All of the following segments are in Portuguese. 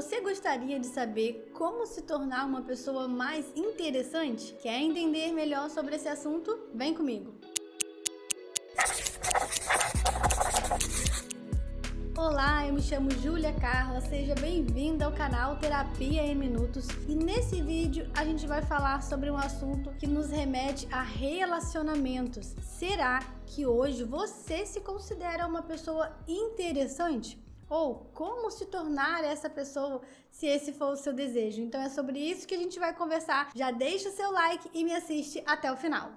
Você gostaria de saber como se tornar uma pessoa mais interessante? Quer entender melhor sobre esse assunto? Vem comigo! Olá, eu me chamo Júlia Carla, seja bem-vinda ao canal Terapia em Minutos e nesse vídeo a gente vai falar sobre um assunto que nos remete a relacionamentos. Será que hoje você se considera uma pessoa interessante? Ou como se tornar essa pessoa, se esse for o seu desejo? Então é sobre isso que a gente vai conversar. Já deixa o seu like e me assiste até o final.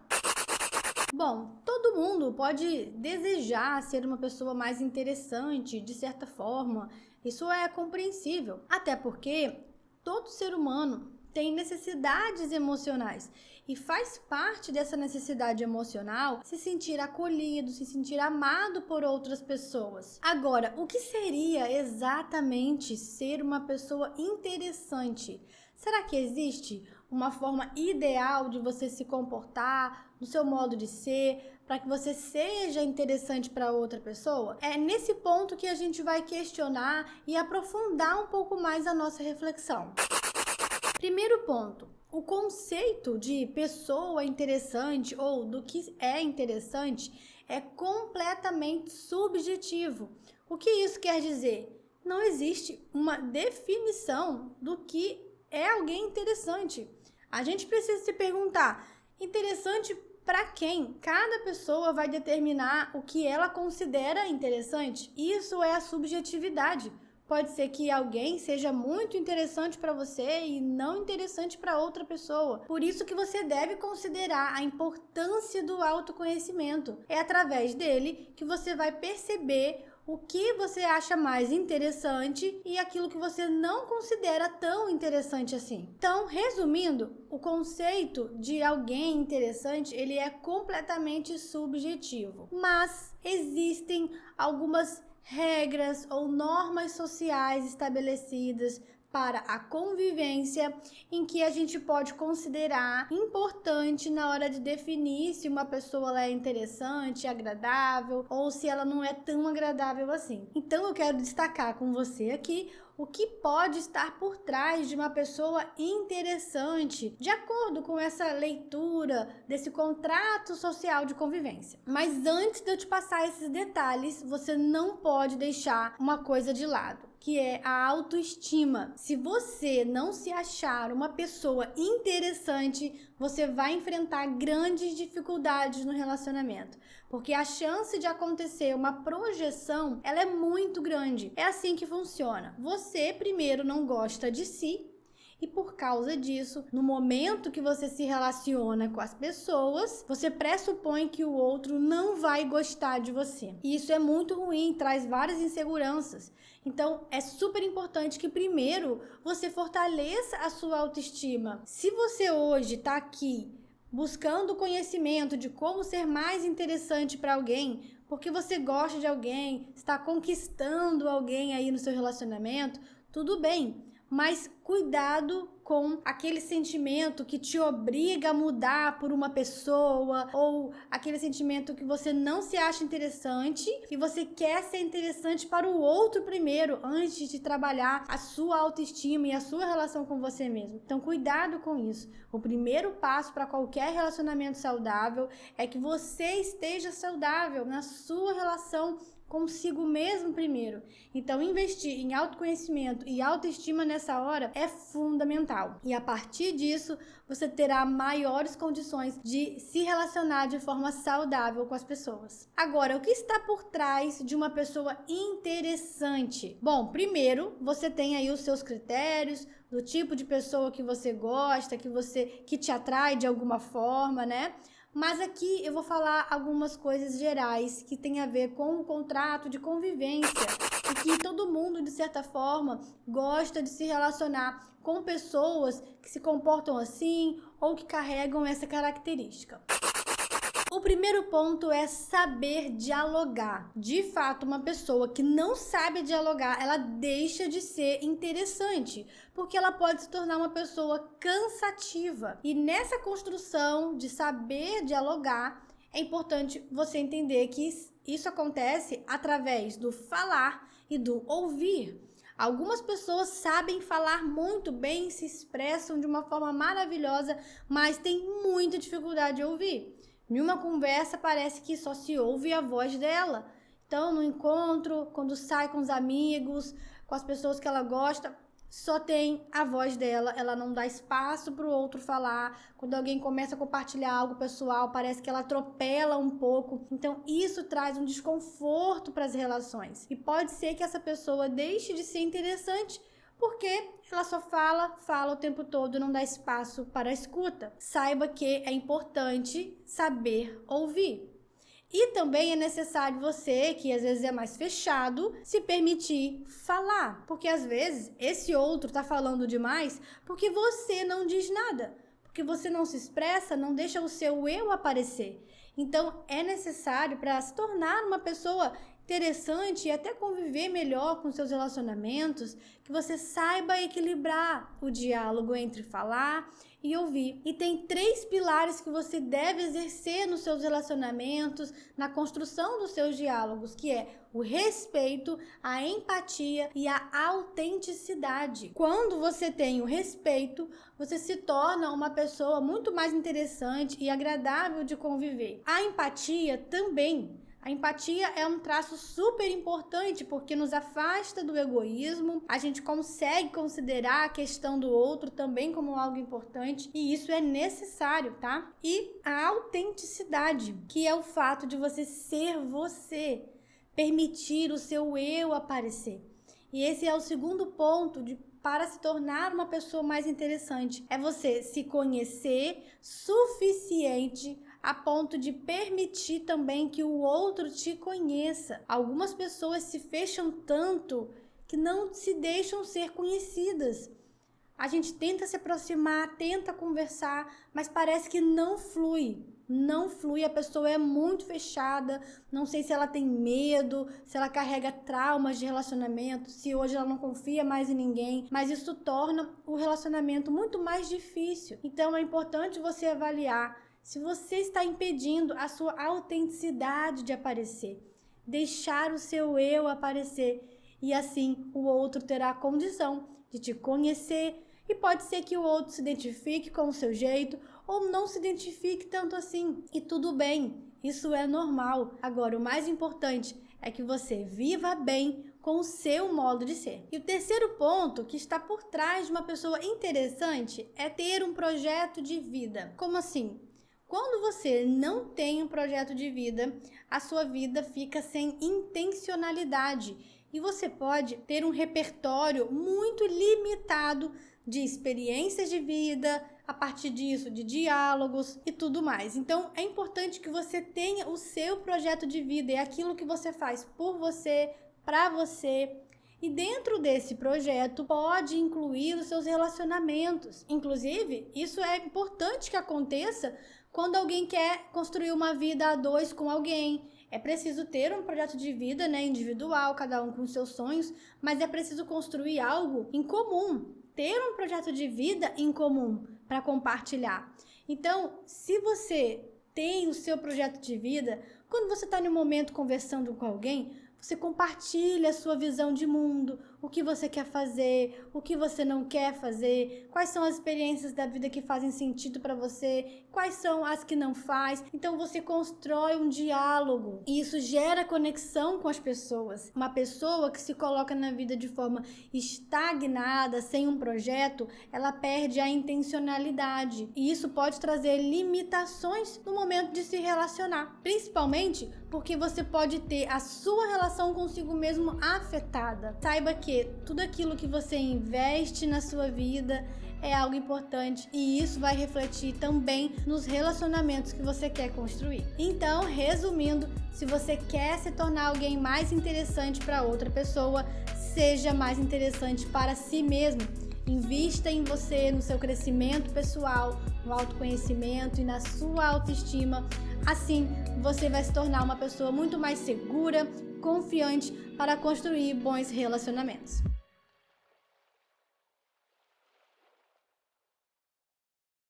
Bom, todo mundo pode desejar ser uma pessoa mais interessante, de certa forma. Isso é compreensível. Até porque todo ser humano tem necessidades emocionais e faz parte dessa necessidade emocional se sentir acolhido, se sentir amado por outras pessoas. Agora, o que seria exatamente ser uma pessoa interessante? Será que existe uma forma ideal de você se comportar, no seu modo de ser, para que você seja interessante para outra pessoa? É nesse ponto que a gente vai questionar e aprofundar um pouco mais a nossa reflexão. Primeiro ponto, o conceito de pessoa interessante ou do que é interessante é completamente subjetivo. O que isso quer dizer? Não existe uma definição do que é alguém interessante. A gente precisa se perguntar, interessante para quem? Cada pessoa vai determinar o que ela considera interessante. Isso é a subjetividade. Pode ser que alguém seja muito interessante para você e não interessante para outra pessoa. Por isso que você deve considerar a importância do autoconhecimento. É através dele que você vai perceber o que você acha mais interessante e aquilo que você não considera tão interessante assim. Então, resumindo, o conceito de alguém interessante, ele é completamente subjetivo. Mas existem algumas regras ou normas sociais estabelecidas para a convivência em que a gente pode considerar importante na hora de definir se uma pessoa é interessante, agradável ou se ela não é tão agradável assim. Então eu quero destacar com você aqui o que pode estar por trás de uma pessoa interessante, de acordo com essa leitura desse contrato social de convivência. Mas antes de eu te passar esses detalhes, você não pode deixar uma coisa de lado, que é a autoestima. Se você não se achar uma pessoa interessante, você vai enfrentar grandes dificuldades no relacionamento, porque a chance de acontecer uma projeção, ela é muito grande. É assim que funciona. Você primeiro não gosta de si, e por causa disso, no momento que você se relaciona com as pessoas, você pressupõe que o outro não vai gostar de você. E isso é muito ruim, traz várias inseguranças. Então, é super importante que primeiro você fortaleça a sua autoestima. Se você hoje está aqui buscando conhecimento de como ser mais interessante para alguém, porque você gosta de alguém, está conquistando alguém aí no seu relacionamento, tudo bem. Mas cuidado com aquele sentimento que te obriga a mudar por uma pessoa ou aquele sentimento que você não se acha interessante e você quer ser interessante para o outro primeiro antes de trabalhar a sua autoestima e a sua relação com você mesmo. Então cuidado com isso. O primeiro passo para qualquer relacionamento saudável é que você esteja saudável na sua relação consigo mesmo primeiro. Então, investir em autoconhecimento e autoestima nessa hora é fundamental. E a partir disso, você terá maiores condições de se relacionar de forma saudável com as pessoas. Agora, o que está por trás de uma pessoa interessante? Bom, primeiro, você tem aí os seus critérios, do tipo de pessoa que você gosta, que te atrai de alguma forma, né? Mas aqui eu vou falar algumas coisas gerais que tem a ver com o contrato de convivência e que todo mundo, de certa forma, gosta de se relacionar com pessoas que se comportam assim ou que carregam essa característica. O primeiro ponto é saber dialogar. De fato, uma pessoa que não sabe dialogar, ela deixa de ser interessante, porque ela pode se tornar uma pessoa cansativa. E nessa construção de saber dialogar, é importante você entender que isso acontece através do falar e do ouvir. Algumas pessoas sabem falar muito bem, se expressam de uma forma maravilhosa, mas têm muita dificuldade de ouvir. Em uma conversa parece que só se ouve a voz dela. Então, no encontro, quando sai com os amigos, com as pessoas que ela gosta, só tem a voz dela, ela não dá espaço para o outro falar. Quando alguém começa a compartilhar algo pessoal, parece que ela atropela um pouco. Então, isso traz um desconforto para as relações. E pode ser que essa pessoa deixe de ser interessante porque ela só fala o tempo todo, não dá espaço para a escuta. Saiba que é importante saber ouvir. E também é necessário você, que às vezes é mais fechado, se permitir falar. Porque às vezes esse outro está falando demais porque você não diz nada. Porque você não se expressa, não deixa o seu eu aparecer. Então é necessário, para se tornar uma pessoa interessante e até conviver melhor com seus relacionamentos, que você saiba equilibrar o diálogo entre falar e ouvir. E tem 3 pilares que você deve exercer nos seus relacionamentos, na construção dos seus diálogos, que é o respeito, a empatia e a autenticidade. Quando você tem o respeito, você se torna uma pessoa muito mais interessante e agradável de conviver. A empatia também. A empatia é um traço super importante porque nos afasta do egoísmo, a gente consegue considerar a questão do outro também como algo importante e isso é necessário, tá? E a autenticidade, que é o fato de você ser você, permitir o seu eu aparecer. E esse é o segundo ponto para se tornar uma pessoa mais interessante. É você se conhecer suficiente a ponto de permitir também que o outro te conheça. Algumas pessoas se fecham tanto que não se deixam ser conhecidas. A gente tenta se aproximar, tenta conversar, mas parece que não flui. Não flui, a pessoa é muito fechada, não sei se ela tem medo, se ela carrega traumas de relacionamento, se hoje ela não confia mais em ninguém, mas isso torna o relacionamento muito mais difícil. Então é importante você avaliar se você está impedindo a sua autenticidade de aparecer, deixar o seu eu aparecer e assim o outro terá a condição de te conhecer e pode ser que o outro se identifique com o seu jeito ou não se identifique tanto assim e tudo bem, isso é normal. Agora o mais importante é que você viva bem com o seu modo de ser. E o terceiro ponto que está por trás de uma pessoa interessante é ter um projeto de vida. Como assim? Quando você não tem um projeto de vida, a sua vida fica sem intencionalidade e você pode ter um repertório muito limitado de experiências de vida, a partir disso, de diálogos e tudo mais. Então, é importante que você tenha o seu projeto de vida, é aquilo que você faz por você, para você. E dentro desse projeto pode incluir os seus relacionamentos. Inclusive, isso é importante que aconteça quando alguém quer construir uma vida a 2 com alguém. É preciso ter um projeto de vida, individual, cada um com seus sonhos, mas é preciso construir algo em comum, ter um projeto de vida em comum para compartilhar. Então, se você tem o seu projeto de vida, quando você está em um momento conversando com alguém, você compartilha a sua visão de mundo, o que você quer fazer, o que você não quer fazer, quais são as experiências da vida que fazem sentido para você, quais são as que não faz. Então você constrói um diálogo e isso gera conexão com as pessoas. Uma pessoa que se coloca na vida de forma estagnada, sem um projeto, ela perde a intencionalidade e isso pode trazer limitações no momento de se relacionar, principalmente porque você pode ter a sua relação consigo mesmo afetada. Saiba que tudo aquilo que você investe na sua vida é algo importante e isso vai refletir também nos relacionamentos que você quer construir. Então, resumindo, se você quer se tornar alguém mais interessante para outra pessoa, seja mais interessante para si mesmo. Invista em você, no seu crescimento pessoal, no autoconhecimento e na sua autoestima. Assim, você vai se tornar uma pessoa muito mais segura, confiante para construir bons relacionamentos.